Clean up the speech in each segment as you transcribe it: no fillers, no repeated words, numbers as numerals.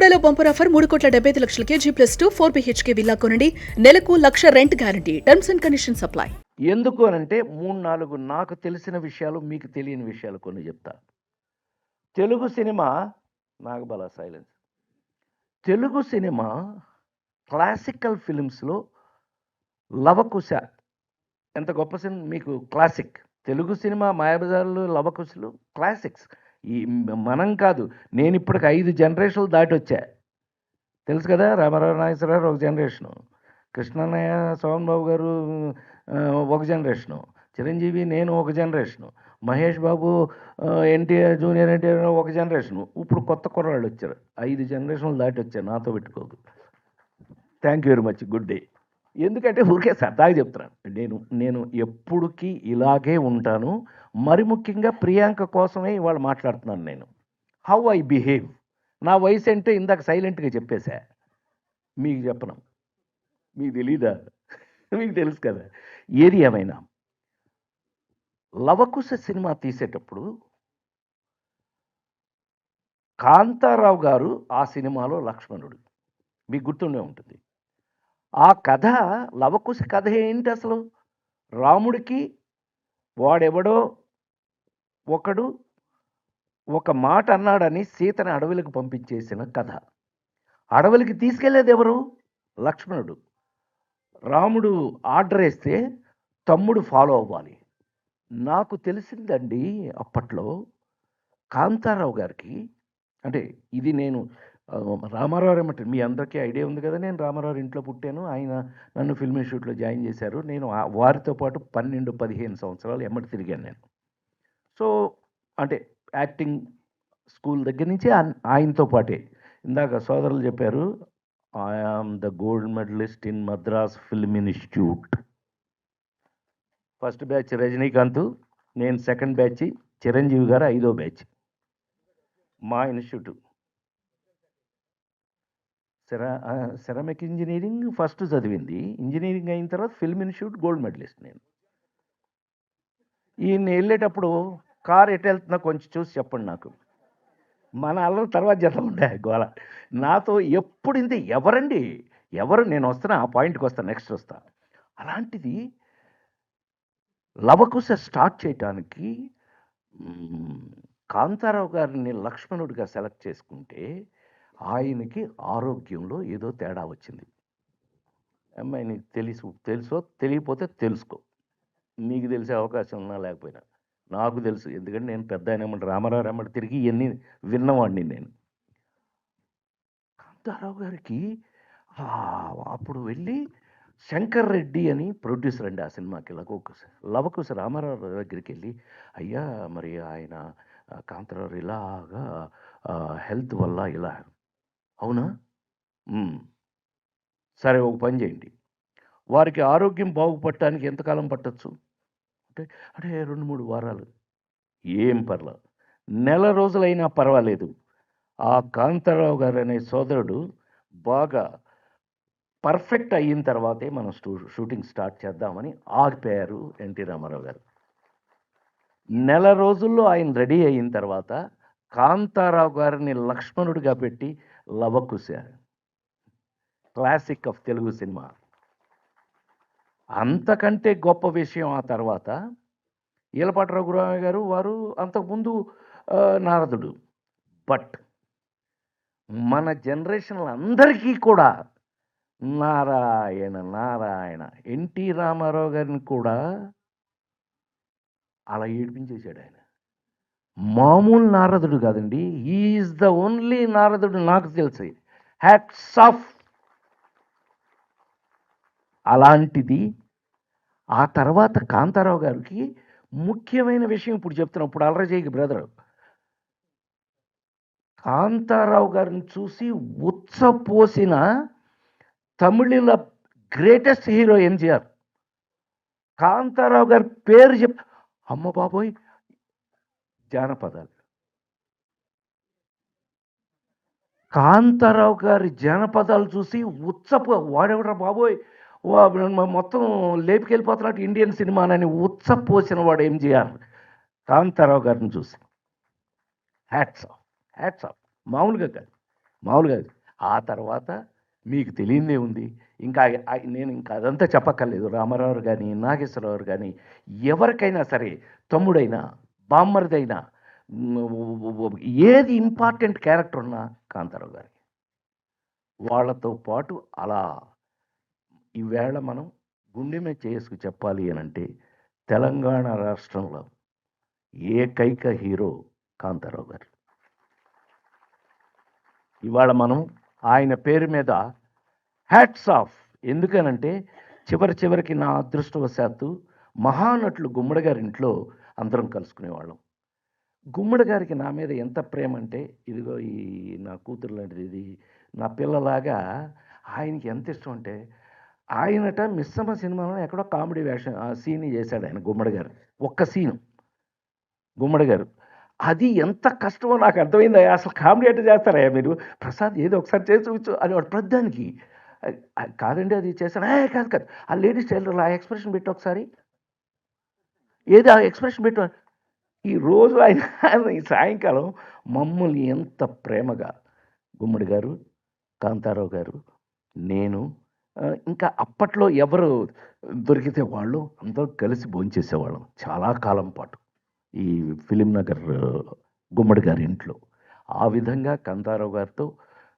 బెల్లంకొండలో bumper offer 3,75,00,000 G+2 4 BHK villa కొనండి. నెలకు 1,00,000 rent guarantee. Terms and conditions apply. ఎందుకు అనంటే 3-4 నాకు తెలిసిన విషయాలు మీకు తెలియని విషయాలు కొన్ని చెప్తా. తెలుగు సినిమా నాగబాల సైలెన్స్. తెలుగు సినిమా క్లాసికల్ ఫిలిమ్స్లో లవకుశ ఎంత గొప్ప సినిమా, మీకు క్లాసిక్. తెలుగు సినిమా మాయాబజార్లు, లవకుశలు క్లాసిక్స్. ఈ మనం కాదు, నేను ఇప్పటికి 5 జనరేషన్లు దాటి వచ్చా. తెలుసు కదా, రామారావు నాగేశ్వరరావు ఒక జనరేషను, కృష్ణన్నయ్య సోమన్ బాబు గారు ఒక జనరేషను, చిరంజీవి నేను ఒక జనరేషను, మహేష్ బాబు ఎన్టీఆర్ జూనియర్ ఎన్టీఆర్ ఒక జనరేషను. ఇప్పుడు కొత్త కుర్రాళ్ళు వచ్చారు. 5 జనరేషన్లు దాటి వచ్చారు. నాతో పెట్టుకోకు. Thank you very much. Good day. ఎందుకంటే ఊరికే సరదాగా చెప్తున్నాను. నేను ఎప్పుడుకి ఇలాగే ఉంటాను. మరి ముఖ్యంగా ప్రియాంక కోసమే ఇవాళ మాట్లాడుతున్నాను. నేను హౌ ఐ బిహేవ్, నా వయసు అంటే ఇందాక సైలెంట్గా చెప్పేశా. మీకు చెప్పను, మీకు తెలీదా? మీకు తెలుసు కదా. ఏది ఏమైనా లవకుశ సినిమా తీసేటప్పుడు కాంతారావు గారు ఆ సినిమాలో లక్ష్మణుడు, మీకు గుర్తుండే ఉంటుంది. ఆ కథ, లవకుశ కథ ఏంటి అసలు? రాముడికి వాడెవడో ఒకడు ఒక మాట అన్నాడని సీతని అడవులకు పంపించేసిన కథ. అడవులకి తీసుకెళ్లేది ఎవరు? లక్ష్మణుడు. రాముడు ఆర్డర్ వేస్తే తమ్ముడు ఫాలో అవ్వాలి. నాకు తెలిసిందండి అప్పట్లో కాంతారావు గారికి, అంటే ఇది నేను రామారావు ఏమంటారు, మీ అందరికీ ఐడియా ఉంది కదా, నేను రామారావు ఇంట్లో పుట్టాను. ఆయన నన్ను ఫిల్మ్ ఇన్స్టిట్యూట్లో జాయిన్ చేశారు. నేను వారితో పాటు 12-15 సంవత్సరాలు ఎమ్మటి తిరిగాను నేను. సో అంటే యాక్టింగ్ స్కూల్ దగ్గర నుంచి ఆయనతో పాటే. ఇందాక సోదరులు చెప్పారు, I am the gold medalist in Madras film institute. First batch Rajinikanth, నేను సెకండ్ బ్యాచ్, చిరంజీవి గారు 5వ బ్యాచ్. మా ఇన్స్టిట్యూట్ సెరామిక్ ఇంజనీరింగ్ ఫస్ట్ చదివింది. ఇంజనీరింగ్ అయిన తర్వాత ఫిల్మ్ ఇన్స్టిట్యూట్ గోల్డ్ మెడలిస్ట్ నేను. ఈయన వెళ్ళేటప్పుడు కారు ఎటు వెళ్తున్నా కొంచెం చూసి చెప్పండి నాకు. మన అల్లరి తర్వాత జతం ఉండే గోల. నాతో ఎప్పుడు ఇంత ఎవరండి ఎవరు, నేను వస్తున్నా, ఆ పాయింట్కి వస్తాను, నెక్స్ట్ వస్తా. అలాంటిది లవకుశ స్టార్ట్ చేయటానికి కాంతారావు గారిని లక్ష్మణుడిగా సెలెక్ట్ చేసుకుంటే ఆయనకి ఆరోగ్యంలో ఏదో తేడా వచ్చింది. అమ్మాయి నీకు తెలుసో తెలియకపోతే తెలుసుకో. నీకు తెలిసే అవకాశం ఉన్నా లేకపోయినా నాకు తెలుసు. ఎందుకంటే నేను పెద్ద ఆయన ఏమంటారు, రామారావు ఏమంటే తిరిగి ఇవన్నీ విన్నవాడిని నేను. కాంతారావు గారికి అప్పుడు వెళ్ళి శంకర్ రెడ్డి అని ప్రొడ్యూసర్ అండి ఆ సినిమాకి, లవకుశ రామారావు దగ్గరికి వెళ్ళి, అయ్యా మరి ఆయన కాంతారావు ఇలాగా హెల్త్ వల్ల ఇలా, అవునా, సరే ఒక పని చేయండి, వారికి ఆరోగ్యం బాగుపడటానికి ఎంతకాలం పట్టచ్చు అంటే, 2-3 వారాలు. ఏం పర్లేదు, నెల రోజులైనా పర్వాలేదు. ఆ కాంతారావు గారు అనే సోదరుడు బాగా పర్ఫెక్ట్ అయిన తర్వాతే మనం షూటింగ్ స్టార్ట్ చేద్దామని ఆగిపోయారు ఎన్టీ రామారావు గారు. నెల రోజుల్లో ఆయన రెడీ అయిన తర్వాత కాంతారావు గారిని లక్ష్మణుడిగా పెట్టి Lava Kusa, classic of Telugu cinema. అంతకంటే గొప్ప విషయం ఆ తర్వాత ఈలపాటి రఘురామయ్య గారు, వారు అంతకుముందు నారదుడు. బట్ మన జనరేషన్లు అందరికీ కూడా నారాయణ నారాయణ. ఎన్టీ రామారావు గారిని కూడా అలా ఏడిపించేశాడు ఆయన. మామూలు నారదుడు కాదండి, హీఈస్ ద ఓన్లీ నారదుడు నాకు తెలిసి. Hats off. అలాంటిది ఆ తర్వాత కాంతారావు గారికి ముఖ్యమైన విషయం ఇప్పుడు చెప్తున్నా. ఇప్పుడు అలరజయ్య బ్రదర్ కాంతారావు గారిని చూసి ఉచ్చపోసిన తమిళ గ్రేటెస్ట్ హీరో ఎంజిఆర్. కాంతారావు గారి పేరు అమ్మ బాబోయ్, జానపదాలు. కాంతారావు గారి జానపదాలు చూసి వాడెవడరా బాబోయ్, మొత్తం లేపుకెళ్ళిపోతున్నట్టు ఇండియన్ సినిమానని ఉచ్చపోసిన వాడు ఎంజిఆర్ కాంతారావు గారిని చూసి. Hats off, hats off. మామూలుగా కాదు. మామూలుగా. ఆ తర్వాత మీకు తెలియదే ఉంది. ఇంకా నేను ఇంకా అదంతా చెప్పక్కర్లేదు. రామారావు గాని, నాగేశ్వరరావు గాని ఎవరికైనా సరే తమ్ముడైనా, బామ్మర్దైనా ఏది ఇంపార్టెంట్ క్యారెక్టర్ ఉన్నా కాంతారావు గారికి. వాళ్ళతో పాటు అలా ఈవేళ మనం గుండె మీద చేసుకు చెప్పాలి అనంటే తెలంగాణ రాష్ట్రంలో ఏకైక హీరో కాంతారావు గారు. ఇవాళ మనం ఆయన పేరు మీద హ్యాట్స్ ఆఫ్. ఎందుకనంటే చివరికి నా అదృష్టవశాత్తు మహానటులు గుమ్మడి గారి ఇంట్లో అందరం కలుసుకునేవాళ్ళం. గుమ్మడి గారికి నా మీద ఎంత ప్రేమ అంటే, ఇదిగో ఈ నా కూతురు లాంటిది, ఇది నా పిల్లలాగా ఆయనకి ఎంత ఇష్టం అంటే, ఆయనట మిస్సమ్మ సినిమాలో ఎక్కడో కామెడీ వేషం సీన్ చేశాడు ఆయన గుమ్మడి గారు. ఒక్క సీను గుమ్మడి గారు. అది ఎంత కష్టమో నాకు అర్థమైంది. అసలు కామెడీ అంటే చేస్తారా మీరు? ప్రసాద్ ఏదో ఒకసారి చేసి చూపించు అని వాడు ప్రతిదానికి. కాదండి అది చేశాను. కాదు కాదు, ఆ లేడీస్ టైలర్లో ఆ ఎక్స్ప్రెషన్ పెట్టు ఒకసారి, ఏది ఆ ఎక్స్ప్రెషన్ పెట్టు. ఈ రోజు ఆయన ఈ సాయంకాలం మమ్మల్ని ఎంత ప్రేమగా గుమ్మడి గారు, కాంతారావు గారు, నేను, ఇంకా అప్పట్లో ఎవరు దొరికితే వాళ్ళు అందరూ కలిసి భోంచేసేవాళ్ళం చాలా కాలం పాటు ఈ ఫిలిం నగర్ గుమ్మడి గారి ఇంట్లో. ఆ విధంగా కాంతారావు గారితో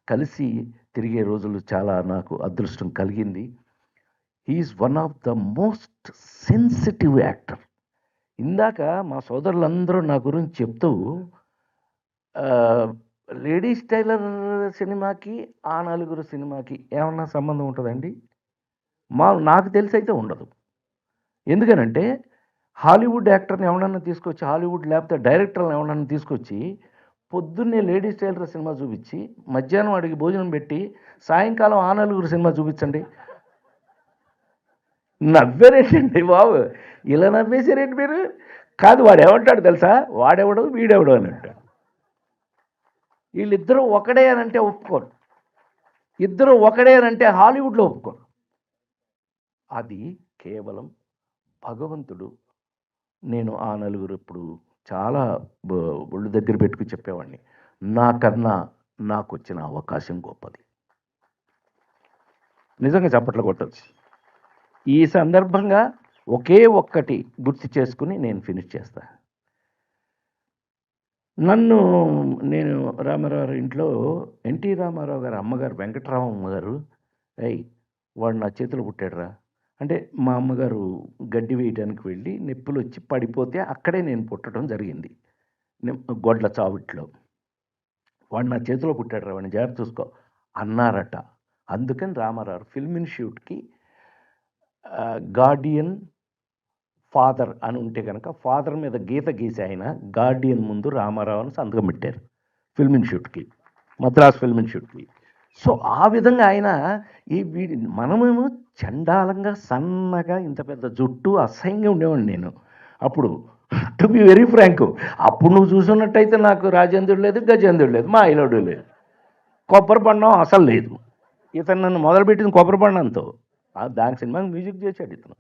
కలిసి తిరిగే రోజులు చాలా నాకు అదృష్టం కలిగింది. He's one of the most sensitive actor. ఇందాక మా సోదరులందరూ నా గురించి చెప్తూ లేడీస్ టైలర్ సినిమాకి ఆ నలుగురు సినిమాకి ఏమన్నా సంబంధం ఉంటుందండి? నాకు తెలిసి అయితే ఉండదు. ఎందుకనంటే హాలీవుడ్ యాక్టర్ని ఎవరన్నా తీసుకొచ్చి, హాలీవుడ్ లేకపోతే డైరెక్టర్ని ఎవరన్నా తీసుకొచ్చి పొద్దున్నే లేడీస్ టైలర్ సినిమా చూపించి, మధ్యాహ్నం వాడికి భోజనం పెట్టి, సాయంకాలం ఆ నలుగురు సినిమా చూపించండి. నవ్వారేంటండి బాబు, ఇలా నవ్వేశారేంటి మీరు? కాదు, వాడు ఏమంటాడు తెలుసా? వాడెవడు వీడెవడు అని అంటాడు. వీళ్ళిద్దరూ ఒకడే అని అంటే ఒప్పుకోరు. ఇద్దరు ఒకడే అని అంటే హాలీవుడ్లో ఒప్పుకోరు. అది కేవలం భగవంతుడు. నేను ఆ నలుగురు ఇప్పుడు చాలా ఒళ్ళు దగ్గర పెట్టుకుని చెప్పేవాడిని, నాకన్నా నాకు వచ్చిన అవకాశం గొప్పది. నిజంగా చప్పట్లు కొట్టచ్చు. ఈ సందర్భంగా ఒకే ఒక్కటి గుర్తు చేసుకుని నేను ఫినిష్ చేస్తా. నేను రామారావు ఇంట్లో ఎన్టీ రామారావు గారు అమ్మగారు వెంకటరామమ్మ గారు, వాడు నా చేతిలో పుట్టాడురా అంటే, మా అమ్మగారు గడ్డి వేయడానికి వెళ్ళి నొప్పులు వచ్చి పడిపోతే అక్కడే నేను పుట్టడం జరిగింది, గొడ్ల చావిట్లో. వాడు నా చేతిలో పుట్టాడురా, వాడిని జాగ్రత్త చూసుకో అన్నారట. అందుకని రామారావు ఫిల్మ్ ఇన్స్టిట్యూట్కి గార్డియన్ ఫాదర్ అని ఉంటే కనుక ఫాదర్ మీద గీత గీసి ఆయన గార్డియన్ ముందు రామారావు అని సంతకం పెట్టారు ఫిల్మ్ ఇన్స్టిట్యూట్కి, మద్రాస్ ఫిల్మ్ ఇన్స్టిట్యూట్కి. సో ఆ విధంగా ఆయన మనమేమో చండాలంగా సన్నగా ఇంత పెద్ద జుట్టు అసహ్యంగా ఉండేవాడిని నేను అప్పుడు. టు బి వెరీ ఫ్రాంక్, అప్పుడు నువ్వు చూసున్నట్టయితే నాకు రాజేంద్రుడు లేదు, గజేంద్రుడు లేదు, మా ఐలోడు లేదు, కొబ్బరి బండం అసలు లేదు. ఇతను నన్ను మొదలుపెట్టింది కొబ్బరి బండంతో. దాని సినిమాకి మ్యూజిక్ చేశాడు ఇతను.